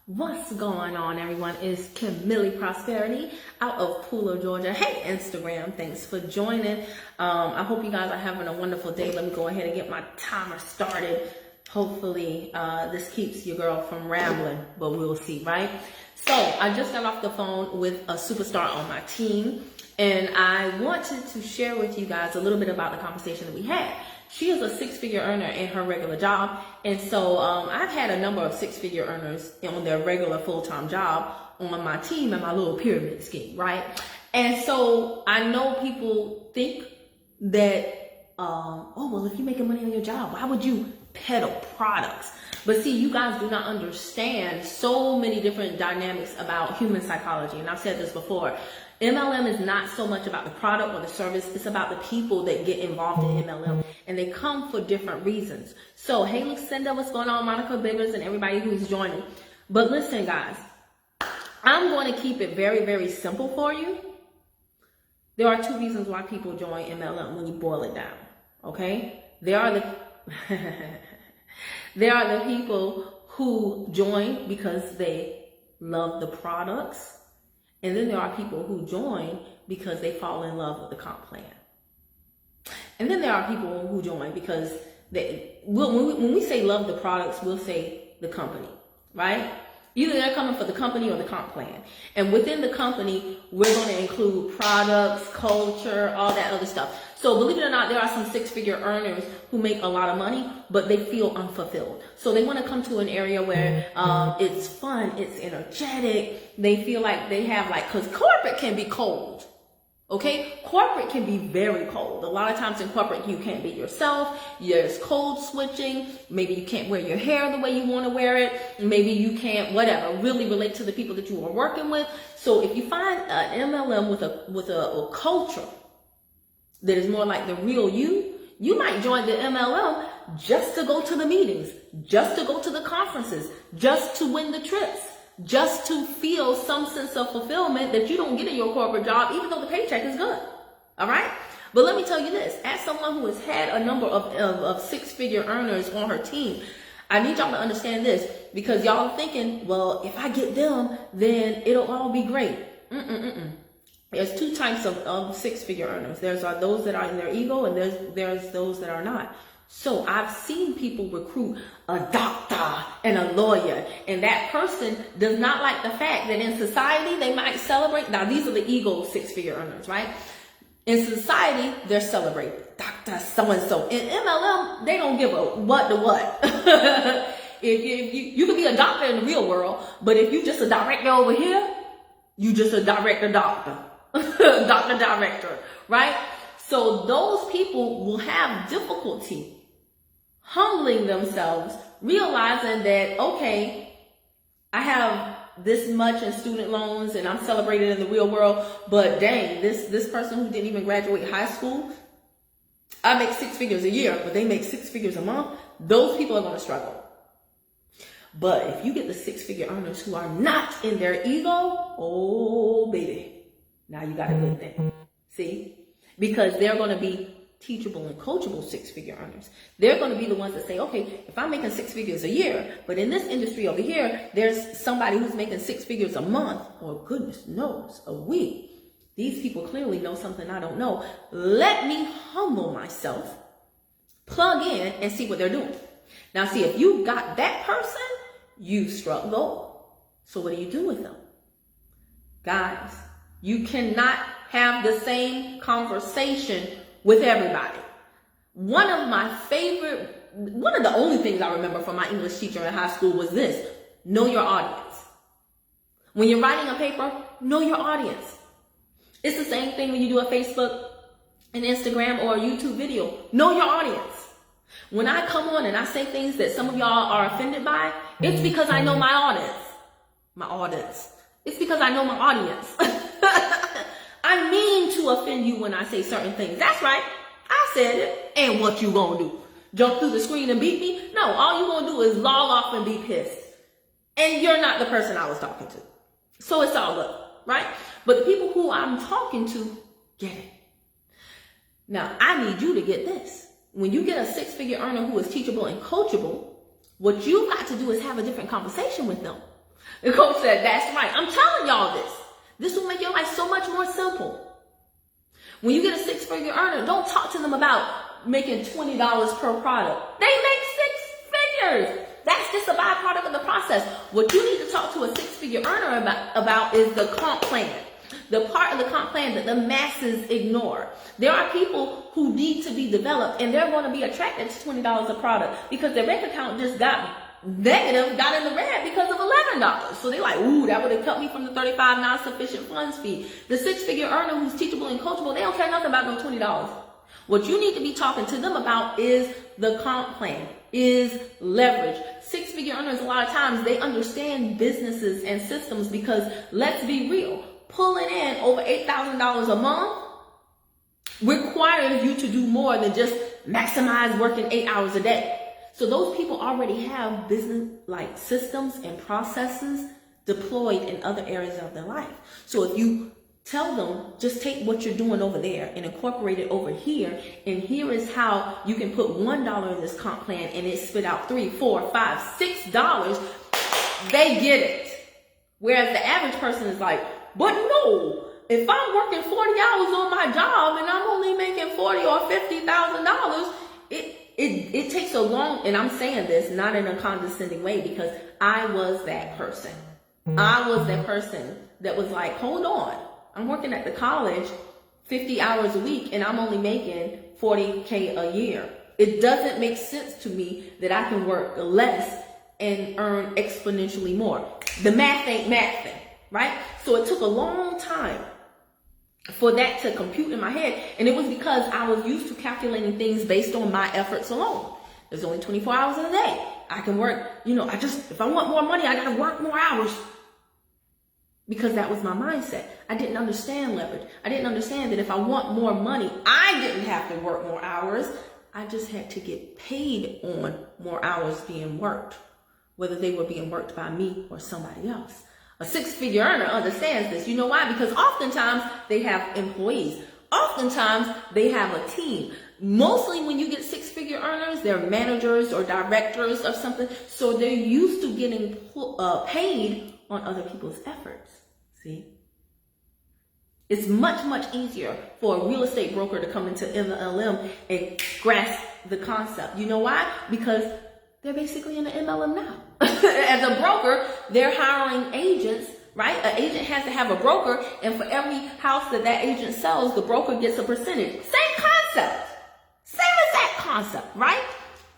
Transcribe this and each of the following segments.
What's going on, everyone? It's Kim Millie Prosperity out of Pooler, Georgia. Hey, Instagram, thanks for joining. I hope you guys are having a wonderful day. Let me go ahead and get my timer started. Hopefully, this keeps your girl from rambling, but we'll see, right? So, I just got off the phone with a superstar on my team, and I wanted to share with you guys a little bit about the conversation that we had. She is a six-figure earner in her regular job. And so I've had a number of six-figure earners on their regular full-time job on my team and my little pyramid scheme, right? And so I know people think that, oh, well, if you're making money on your job, why would you peddle products? But see, you guys do not understand so many different dynamics about human psychology. And I've said this before. MLM is not so much about the product or the service. It's about the people that get involved in MLM. And they come for different reasons. So, hey, Lucinda, what's going on? Monica Biggers and everybody who's joining. But listen, guys, I'm going to keep it very, very simple for you. There are two reasons why people join MLM when you boil it down. Okay? There are the people who join because they love the products. And then there are people who join because they fall in love with the comp plan. And then there are people who join because when we say love the products, we'll say the company, right? Either they're coming for the company or the comp plan. And within the company, we're going to include products, culture, all that other stuff. So believe it or not, there are some six-figure earners who make a lot of money, but they feel unfulfilled. So they want to come to an area where it's fun, it's energetic. They feel like they have because corporate can be cold. Okay, corporate can be very cold. A lot of times in corporate, you can't be yourself. There's code switching. Maybe you can't wear your hair the way you want to wear it. Maybe you can't, whatever, really relate to the people that you are working with. So if you find an MLM with a culture that is more like the real you, you might join the MLM just to go to the meetings, just to go to the conferences, just to win the trips, just to feel some sense of fulfillment that you don't get in your corporate job, even though the paycheck is good. All right? But let me tell you this, as someone who has had a number of six-figure earners on her team, I need y'all to understand this, because y'all are thinking, well, if I get them, then it'll all be great. There's two types of six-figure earners. There's those that are in their ego, and there's those that are not. So I've seen people recruit a doctor and a lawyer, and that person does not like the fact that in society they might celebrate. Now, these are the ego six-figure earners, right? In society, they're celebrated. Doctor so-and-so. In MLM, they don't give a what to what. if you could be a doctor in the real world, but if you just a director over here, you just a doctor. Doctor director, right? So those people will have difficulty humbling themselves, realizing that, okay, I have this much in student loans and I'm celebrated in the real world, but dang, this person who didn't even graduate high school, I make six figures a year, but they make six figures a month. Those people are going to struggle. But if you get the six-figure earners who are not in their ego, oh, baby, now you got a good thing. See? Because they're going to be teachable and coachable six-figure earners. They're going to be the ones that say, okay, if I'm making six figures a year, but in this industry over here, there's somebody who's making six figures a month, or goodness knows, a week. These people clearly know something I don't know. Let me humble myself, plug in, and see what they're doing. Now, see, if you got that person, you struck gold. So what do you do with them? Guys, you cannot have the same conversation with everybody. One of the only things I remember from my English teacher in high school was this: know your audience. When you're writing a paper, know your audience. It's the same thing when you do a Facebook, an Instagram, or a YouTube video. Know your audience. When I come on and I say things that some of y'all are offended by, it's because I know my audience. My audience. It's because I know my audience. I mean to offend you when I say certain things. That's right. I said it. And what you gonna do? Jump through the screen and beat me? No, all you gonna do is log off and be pissed. And you're not the person I was talking to. So it's all good, right? But the people who I'm talking to get it. Now, I need you to get this. When you get a six-figure earner who is teachable and coachable, what you've got to do is have a different conversation with them. The coach said, that's right. I'm telling y'all this. This will make your life so much more simple. When you get a six-figure earner, don't talk to them about making $20 per product. They make six figures. That's just a byproduct of the process. What you need to talk to a six-figure earner about is the comp plan. The part of the comp plan that the masses ignore. There are people who need to be developed, and they're going to be attracted to $20 a product because their bank account just got negative, got in the red because of $11. So they're like, ooh, that would have cut me from the 35 non-sufficient funds fee. The six-figure earner who's teachable and coachable, they don't care nothing about no $20. What you need to be talking to them about is the comp plan, is leverage. Six-figure earners, a lot of times, they understand businesses and systems because, let's be real, pulling in over $8,000 a month requires you to do more than just maximize working 8 hours a day. So those people already have business like systems and processes deployed in other areas of their life. So if you tell them, just take what you're doing over there and incorporate it over here, and here is how you can put $1 in this comp plan and it spit out $3, $4, $5, $6, they get it. Whereas the average person is like, but no, if I'm working 40 hours on my job and I'm only making $40,000 or $50,000, it takes so long. And I'm saying this not in a condescending way, because I was that person. I was that person that was like, hold on, I'm working at the college 50 hours a week and I'm only making $40K a year. It doesn't make sense to me that I can work less and earn exponentially more. The math ain't mathing, right? So it took a long time for that to compute in my head. And it was because I was used to calculating things based on my efforts alone. There's only 24 hours in a day. I can work, if I want more money, I gotta work more hours. Because that was my mindset. I didn't understand leverage. I didn't understand that if I want more money, I didn't have to work more hours. I just had to get paid on more hours being worked, whether they were being worked by me or somebody else. A six-figure earner understands this. You know why? Because oftentimes they have employees. Oftentimes they have a team. Mostly when you get six-figure earners, they're managers or directors of something. So they're used to getting paid on other people's efforts. See? It's much, much easier for a real estate broker to come into MLM and grasp the concept. You know why? Because they're basically in the MLM now. As a broker, they're hiring agents, right? An agent has to have a broker, and for every house that agent sells, the broker gets a percentage. Same concept. Same exact concept, right?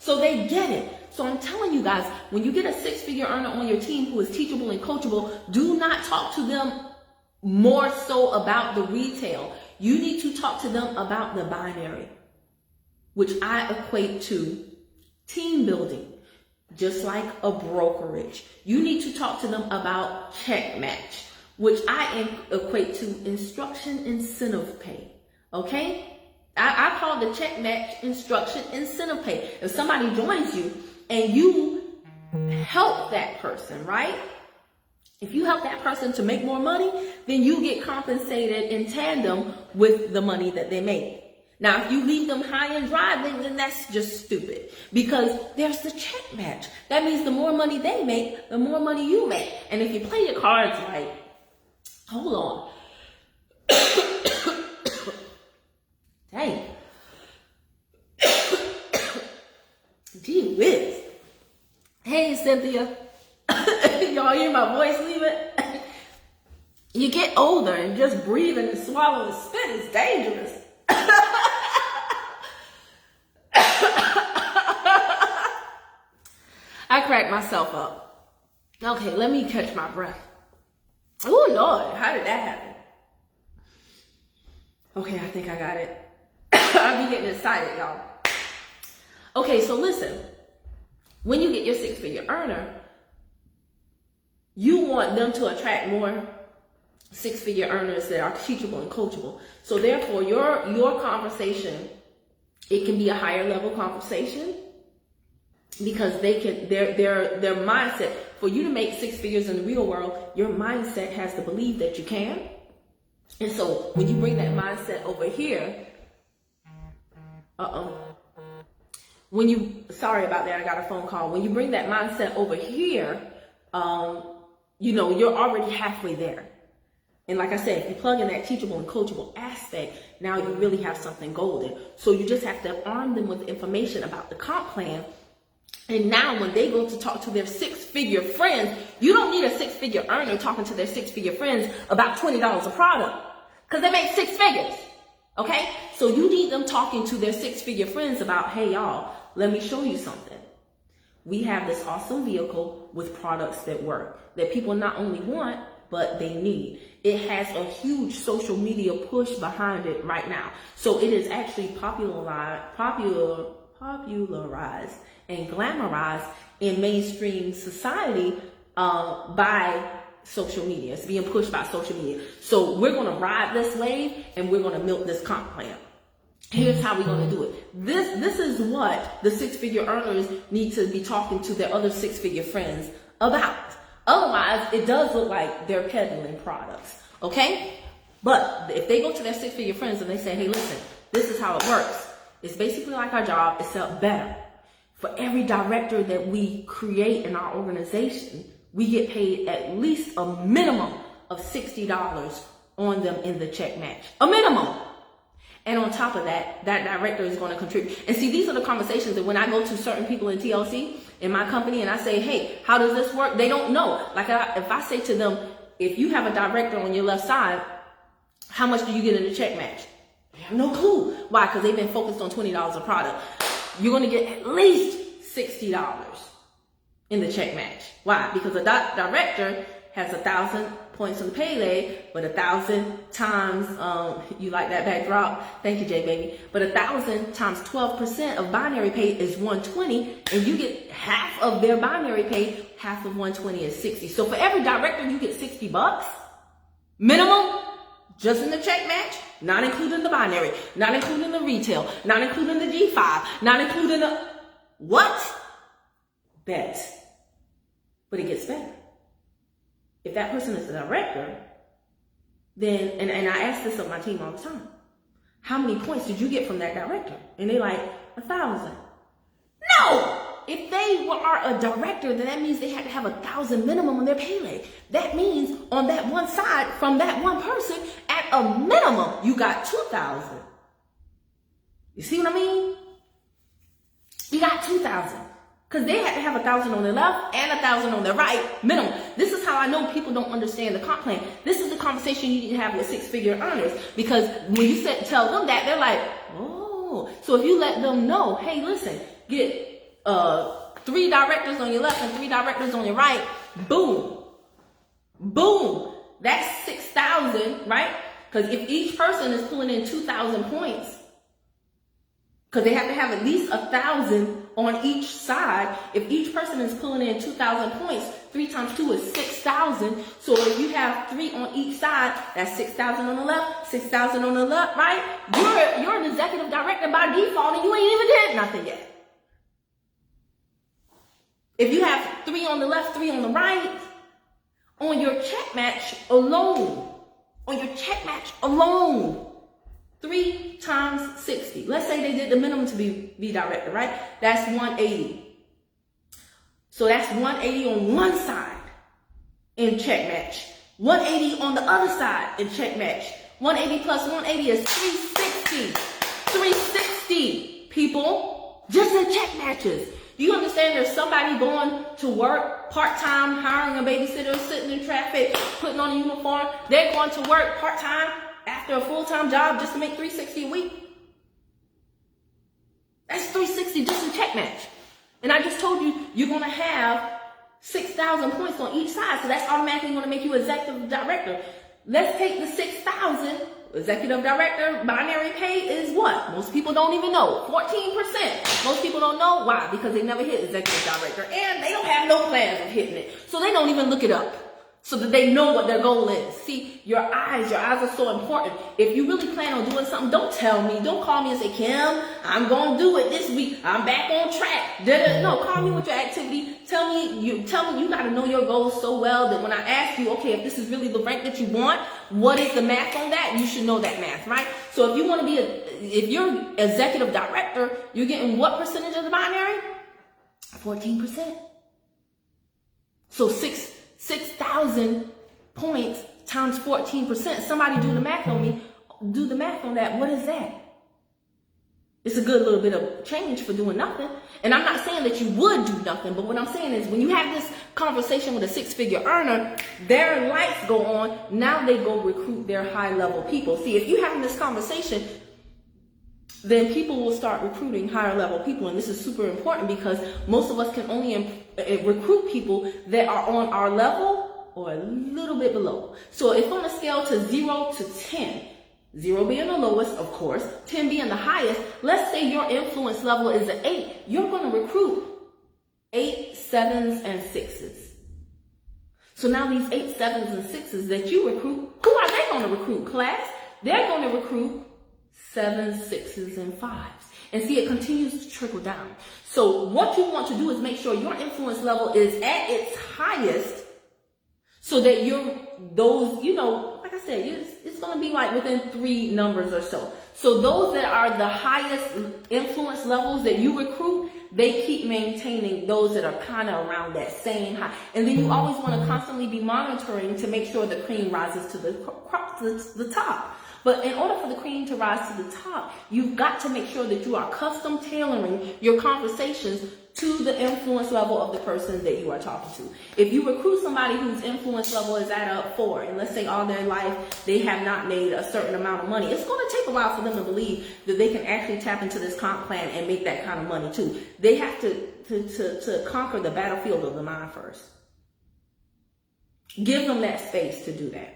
So they get it. So I'm telling you guys, when you get a six-figure earner on your team who is teachable and coachable, do not talk to them more so about the retail. You need to talk to them about the binary, which I equate to team building, just like a brokerage. You need to talk to them about check match, which I equate to instruction incentive pay. Okay? I call the check match instruction incentive pay. If somebody joins you and you help that person, right? If you help that person to make more money, then you get compensated in tandem with the money that they make. Now, if you leave them high and dry, then that's just stupid, because there's the check match. That means the more money they make, the more money you make. And if you play your cards right, hold on. Dang. Gee whiz. Hey, Cynthia. Y'all hear my voice leaving? You get older and just breathing and swallowing spit is dangerous. I cracked myself up. Okay, let me catch my breath. Oh, Lord, how did that happen? Okay, I think I got it. I'll be getting excited, y'all. Okay, so listen. When you get your six-figure earner, you want them to attract more six-figure earners that are teachable and coachable. So therefore, your conversation, it can be a higher level conversation, because they can their mindset, for you to make six figures in the real world, your mindset has to believe that you can. And so when you bring that mindset over here, sorry about that, I got a phone call. When you bring that mindset over here, you're already halfway there. And like I said, if you plug in that teachable and coachable aspect, now you really have something golden. So you just have to arm them with information about the comp plan. And now when they go to talk to their six-figure friends, you don't need a six-figure earner talking to their six-figure friends about $20 a product, because they make six figures. Okay? So you need them talking to their six-figure friends about, hey, y'all, let me show you something. We have this awesome vehicle with products that work, that people not only want, but they need. It has a huge social media push behind it right now. So it is actually popularized and glamorized in mainstream society by social media. It's being pushed by social media. So we're going to ride this wave and we're going to milk this comp plan. Here's how we're going to do it. This is what the six-figure earners need to be talking to their other six-figure friends about. Otherwise, it does look like they're peddling products, okay? But if they go to their six-figure friends and they say, hey, listen, this is how it works. It's basically like our job, except better. For every director that we create in our organization, we get paid at least a minimum of $60 on them in the check match. A minimum. And on top of that, that director is going to contribute. And see, these are the conversations that when I go to certain people in TLC, in my company, and I say, hey, how does this work? They don't know. Like if I say to them, if you have a director on your left side, how much do you get in the check match? They have no clue. Why? Because they've been focused on $20 a product. You're going to get at least $60 in the check match. Why? Because a director has 1,000 points on the payday, but 1,000 times, you like that backdrop? Thank you, Jay baby. But 1,000 times 12% of binary pay is 120, and you get half of their binary pay. Half of 120 is 60. So for every director, you get $60 minimum, just in the check match, not including the binary, not including the retail, not including the G5, not including the what? Bet. But it gets better. If that person is a director, then, and I ask this of my team all the time, how many points did you get from that director? And they're like, 1,000. No! If they are a director, then that means they had to have 1,000 minimum on their payday. That means on that one side, from that one person, at a minimum, you got 2,000. You see what I mean? You got 2,000. Because they had to have 1,000 on their left and 1,000 on their right, minimum. This is how I know people don't understand the comp plan. This is the conversation you need to have with six-figure earners. Because when you tell them that, they're like, oh. So if you let them know, hey, listen, get 3 directors on your left and 3 directors on your right, boom. Boom. That's 6,000, right? Because if each person is pulling in 2,000 points, because they have to have at least 1,000 on each side. If each person is pulling in 2,000 points, 3 times 2 is 6,000. So if you have 3 on each side, that's 6,000 on the left, 6,000 on the left, right? You're an executive director by default and you ain't even did nothing yet. If you have 3 on the left, 3 on the right, on your check match alone, 3 times 60. Let's say they did the minimum to be director, right? That's 180. So that's 180 on one side in check match. 180 on the other side in check match. 180 plus 180 is 360. 360, people, just in check matches. Do you understand there's somebody going to work part-time, hiring a babysitter, sitting in traffic, putting on a uniform? They're going to work part-time after a full-time job just to make $360 a week. That's $360 just in check match. And I just told you, you're going to have 6,000 points on each side. So that's automatically going to make you executive director. Let's take the 6,000. Executive director binary pay is what? Most people don't even know. 14%. Most people don't know. Why? Because they never hit executive director. And they don't have no plans of hitting it. So they don't even look it up, so that they know what their goal is. See, your eyes are so important. If you really plan on doing something, don't tell me. Don't call me and say, Kim, I'm going to do it this week. I'm back on track. No, call me with your activity. Tell me you got to know your goals so well that when I ask you, okay, if this is really the rank that you want, what is the math on that? You should know that math, right? So if you want to be if you're executive director, you're getting what percentage of the binary? 14%. So 6,000 points times 14%. Somebody do the math on me. Do the math on that. What is that? It's a good little bit of change for doing nothing. And I'm not saying that you would do nothing, but what I'm saying is when you have this conversation with a six-figure earner, their lights go on. Now they go recruit their high-level people. See, if you're having this conversation, then people will start recruiting higher-level people. And this is super important because most of us can only recruit people that are on our level or a little bit below. So if on a scale to 0 to 10, 0 being the lowest, of course, 10 being the highest, let's say your influence level is an 8, you're going to recruit 8 7s and 6s. So now these 8 7s and 6s that you recruit, who are they going to recruit, class? They're going to recruit 7s, 6s, and 5s. And see, it continues to trickle down. So what you want to do is make sure your influence level is at its highest so that you're those, like I said, it's going to be like within 3 numbers or so. So those that are the highest influence levels that you recruit, they keep maintaining those that are kind of around that same high. And then you always want to constantly be monitoring to make sure the cream rises to the top. But in order for the cream to rise to the top, you've got to make sure that you are custom tailoring your conversations to the influence level of the person that you are talking to. If you recruit somebody whose influence level is at a 4, and let's say all their life they have not made a certain amount of money, it's going to take a while for them to believe that they can actually tap into this comp plan and make that kind of money too. They have to conquer the battlefield of the mind first. Give them that space to do that.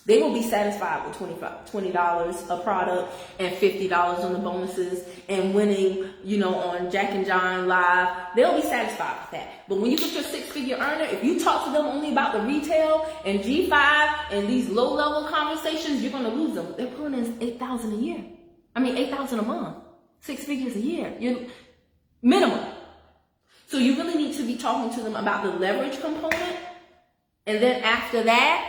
They will be satisfied with $20 a product and $50 on the bonuses and winning, on Jack and John Live. They'll be satisfied with that. But when you get your six-figure earner, if you talk to them only about the retail and G5 and these low-level conversations, you're going to lose them. They're pulling in $8,000 a year. $8,000 a month. 6 figures a year. Minimum. So you really need to be talking to them about the leverage component. And then after that,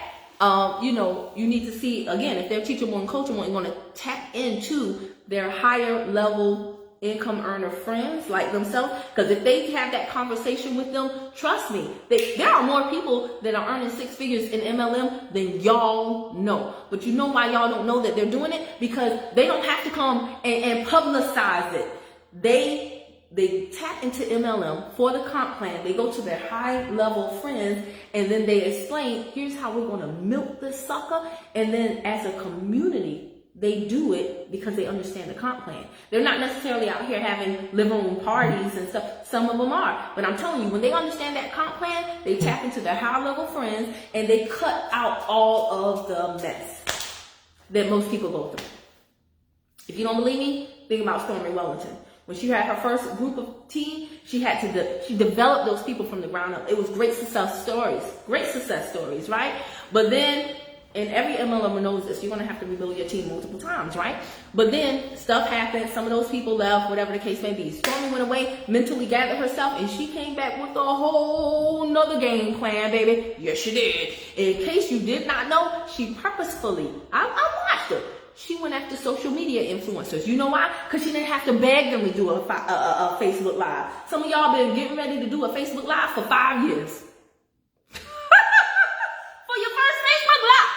you need to see, again, if they're teachable and coachable, you're going to tap into their higher level income earner friends like themselves. Because if they have that conversation with them, trust me, there are more people that are earning 6 figures in MLM than y'all know. But you know why y'all don't know that they're doing it? Because they don't have to come and publicize it. They tap into MLM for the comp plan. They go to their high level friends and then they explain, here's how we're going to milk this sucker. And then as a community, they do it because they understand the comp plan. They're not necessarily out here having living room parties and stuff. Some of them are. But I'm telling you, when they understand that comp plan, they tap into their high level friends and they cut out all of the mess that most people go through. If you don't believe me, think about Stormy Wellington. When she had her first group of team, she developed those people from the ground up. It was great success stories, right? But then, and every MLM knows this, you're going to have to rebuild your team multiple times, right? But then stuff happened. Some of those people left, whatever the case may be. Stormy went away, mentally gathered herself, and she came back with a whole nother game plan, baby. Yes, she did. In case you did not know, she purposefully, I watched her. She went after social media influencers. You know why? Because she didn't have to beg them to do a Facebook Live. Some of y'all been getting ready to do a Facebook Live for 5 years. For your first Facebook Live.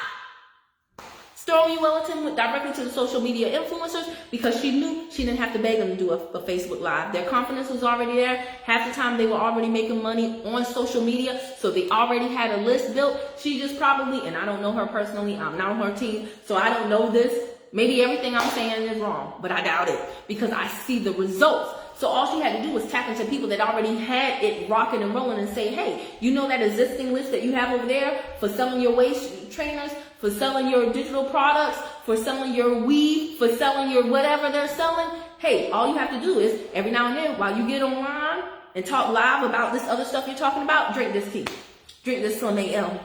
Stormy Wellington went directly to the social media influencers because she knew she didn't have to beg them to do a Facebook Live. Their confidence was already there. Half the time they were already making money on social media, so they already had a list built. She just probably, and I don't know her personally, I'm not on her team, so I don't know this. Maybe everything I'm saying is wrong, but I doubt it because I see the results. So all she had to do was tap into people that already had it rocking and rolling and say, hey, you know that existing list that you have over there for selling your waist trainers, for selling your digital products, for selling your weave, for selling your whatever they're selling? Hey, all you have to do is every now and then while you get online and talk live about this other stuff you're talking about, drink this tea, drink this Slim AM,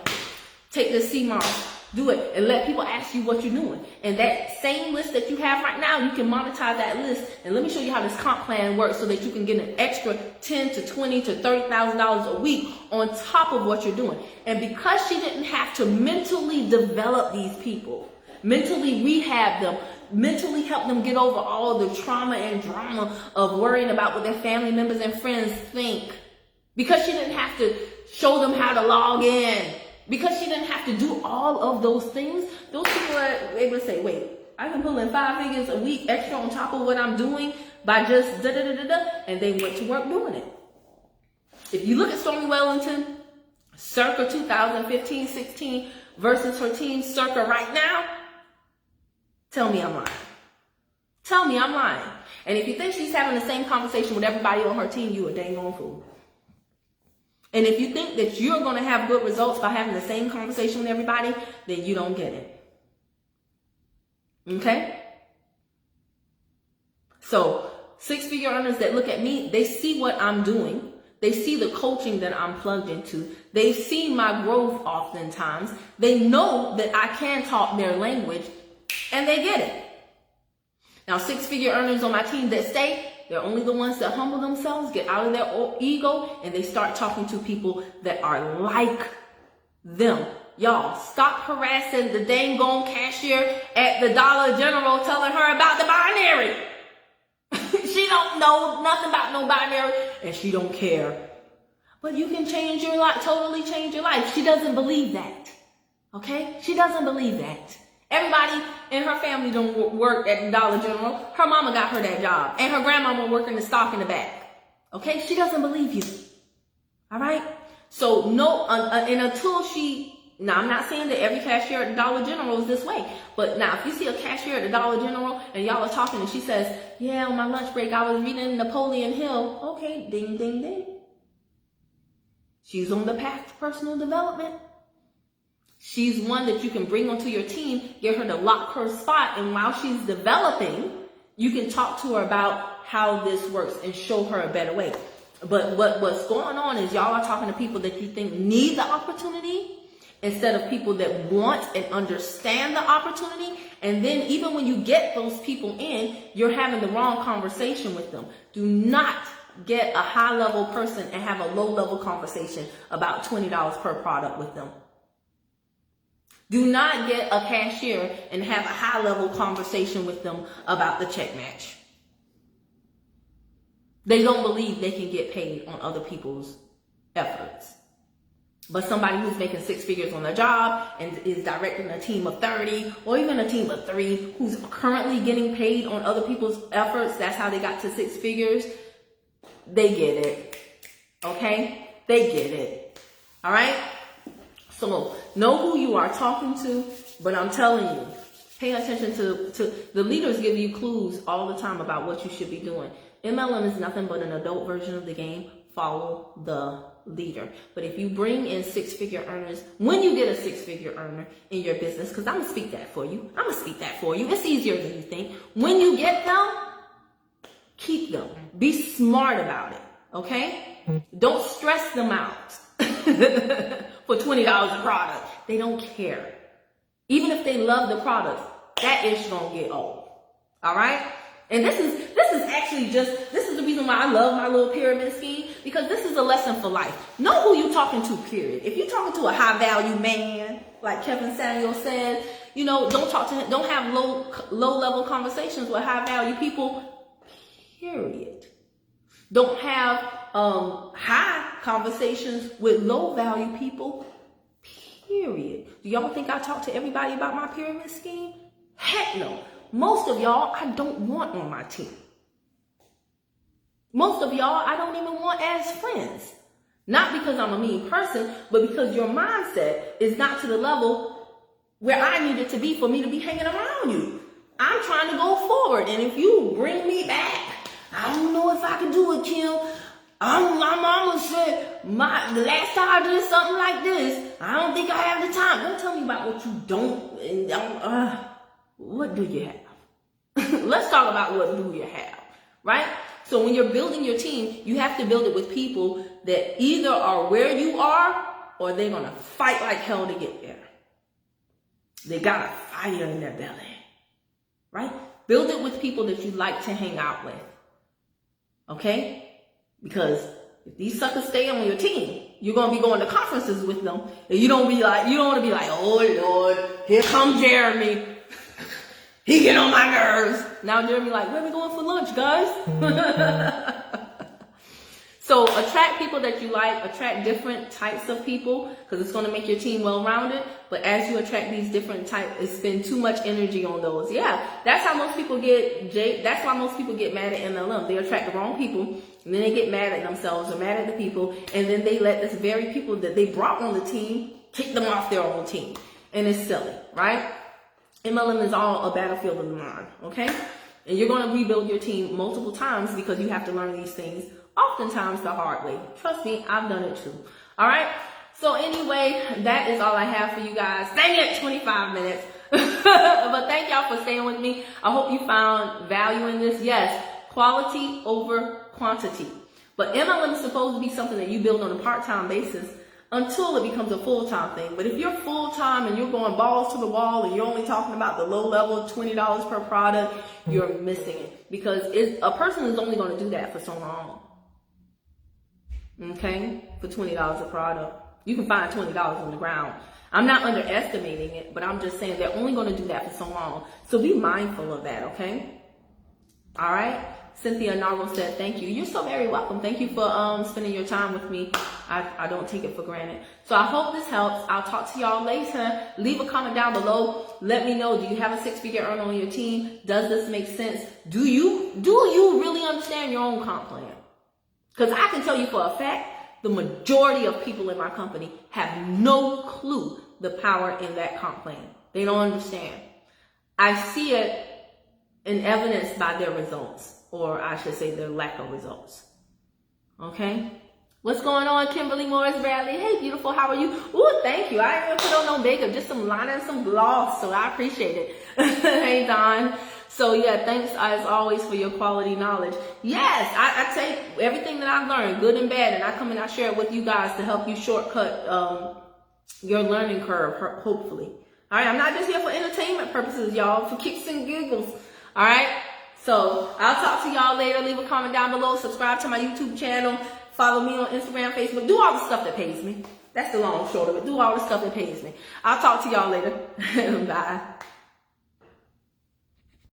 take this CMAR. Do it and let people ask you what you're doing. And that same list that you have right now, you can monetize that list. And let me show you how this comp plan works so that you can get an extra $10,000 to $20,000 to $30,000 a week on top of what you're doing. And because she didn't have to mentally develop these people, mentally rehab them, mentally help them get over all the trauma and drama of worrying about what their family members and friends think, because she didn't have to show them how to log in. Because she didn't have to do all of those things, those people are able to say, wait, I can pull in 5 figures a week extra on top of what I'm doing by just da-da-da-da-da, and they went to work doing it. If you look at Stormy Wellington, circa 2015-16 versus her team circa right now, tell me I'm lying. Tell me I'm lying. And if you think she's having the same conversation with everybody on her team, you a dang on fool. And if you think that you're going to have good results by having the same conversation with everybody, then you don't get it. Okay? So, 6-figure earners that look at me, they see what I'm doing. They see the coaching that I'm plugged into. They see my growth oftentimes. They know that I can talk their language, and they get it. Now, 6-figure earners on my team that stay, they're only the ones that humble themselves, get out of their ego, and they start talking to people that are like them. Y'all, stop harassing the dang gone cashier at the Dollar General telling her about the binary. She don't know nothing about no binary, and she don't care. But you can change your life, totally change your life. She doesn't believe that. Okay? She doesn't believe that. Everybody in her family don't work at the Dollar General. Her mama got her that job. And her grandmama working the stock in the back. Okay? She doesn't believe you. All right? So, no, and until now, I'm not saying that every cashier at the Dollar General is this way. But now, if you see a cashier at the Dollar General and y'all are talking and she says, yeah, on my lunch break, I was reading Napoleon Hill. Okay, ding, ding, ding. She's on the path to personal development. She's one that you can bring onto your team, get her to lock her spot, and while she's developing, you can talk to her about how this works and show her a better way. But what's going on is y'all are talking to people that you think need the opportunity instead of people that want and understand the opportunity. And then even when you get those people in, you're having the wrong conversation with them. Do not get a high-level person and have a low-level conversation about $20 per product with them. Do not get a cashier and have a high-level conversation with them about the check match. They don't believe they can get paid on other people's efforts. But somebody who's making 6 figures on their job and is directing a team of 30 or even a team of 3 who's currently getting paid on other people's efforts, that's how they got to 6 figures, they get it. Okay? They get it. All right? So know who you are talking to, but I'm telling you, pay attention to the leaders give you clues all the time about what you should be doing. MLM is nothing but an adult version of the game. Follow the leader. But if you bring in 6-figure earners, when you get a 6-figure earner in your business, because I'm going to speak that for you. It's easier than you think. When you get them, keep them. Be smart about it. Okay? Don't stress them out for $20 a product. They don't care. Even if they love the product, that is going to get old. All right? And this is the reason why I love my little pyramid scheme, because this is a lesson for life. Know who you're talking to, period. If you're talking to a high value man, like Kevin Samuel said, don't talk to him, don't have low level conversations with high value people, period. Don't have high conversations with low value people, period. Do y'all think I talk to everybody about my pyramid scheme? Heck no. Most of y'all I don't want on my team. Most of y'all I don't even want as friends. Not because I'm a mean person, but because your mindset is not to the level where I need it to be for me to be hanging around you. I'm trying to go forward, and if you bring me back, I don't know if I can do it, Kim. My mama said, the last time I did something like this, I don't think I have the time. Don't tell me about what you don't. What do you have? Let's talk about what do you have, right? So when you're building your team, you have to build it with people that either are where you are or they're going to fight like hell to get there. They got a fire in their belly, right? Build it with people that you like to hang out with, okay? Because if these suckers stay on your team, you're going to be going to conferences with them, and you don't want to be like, oh Lord, here comes Jeremy. He get on my nerves. Now Jeremy like, where we going for lunch, guys? So attract people that you like, attract different types of people, because it's going to make your team well-rounded. But as you attract these different types, spend too much energy on those. Yeah, that's how most people that's why most people get mad at MLM. They attract the wrong people, and then they get mad at themselves or mad at the people, and then they let this very people that they brought on the team kick them off their own team. And it's silly, right? MLM is all a battlefield of the mind, okay? And you're going to rebuild your team multiple times because you have to learn these things oftentimes the hard way. Trust me, I've done it too. All right? So anyway, that is all I have for you guys. Dang it, 25 minutes. But thank y'all for staying with me. I hope you found value in this. Yes, quality over quantity. But MLM is supposed to be something that you build on a part-time basis until it becomes a full-time thing. But if you're full-time and you're going balls to the wall and you're only talking about the low level, $20 per product, you're missing it. Because a person is only going to do that for so long. Okay? For $20 a product. You can find $20 on the ground. I'm not underestimating it, but I'm just saying they're only going to do that for so long. So be mindful of that, okay? All right? Cynthia Nargo said, thank you. You're so very welcome. Thank you for spending your time with me. I don't take it for granted. So I hope this helps. I'll talk to y'all later. Leave a comment down below. Let me know, do you have a 6-figure earner on your team? Does this make sense? Do you really understand your own comp plan? Because I can tell you for a fact, the majority of people in my company have no clue the power in that comp plan. They don't understand. I see it in evidence by their results, or I should say their lack of results. Okay? What's going on, Kimberly Morris Bradley? Hey, beautiful, how are you? Ooh, thank you. I didn't even put on no makeup, just some liner and some gloss, so I appreciate it. Hey, Don. So, yeah, thanks, as always, for your quality knowledge. Yes, I take everything that I've learned, good and bad, and I come and I share it with you guys to help you shortcut your learning curve, hopefully. All right, I'm not just here for entertainment purposes, y'all, for kicks and giggles. All right? So, I'll talk to y'all later. Leave a comment down below. Subscribe to my YouTube channel. Follow me on Instagram, Facebook. Do all the stuff that pays me. That's the long and short of it. Do all the stuff that pays me. I'll talk to y'all later. Bye.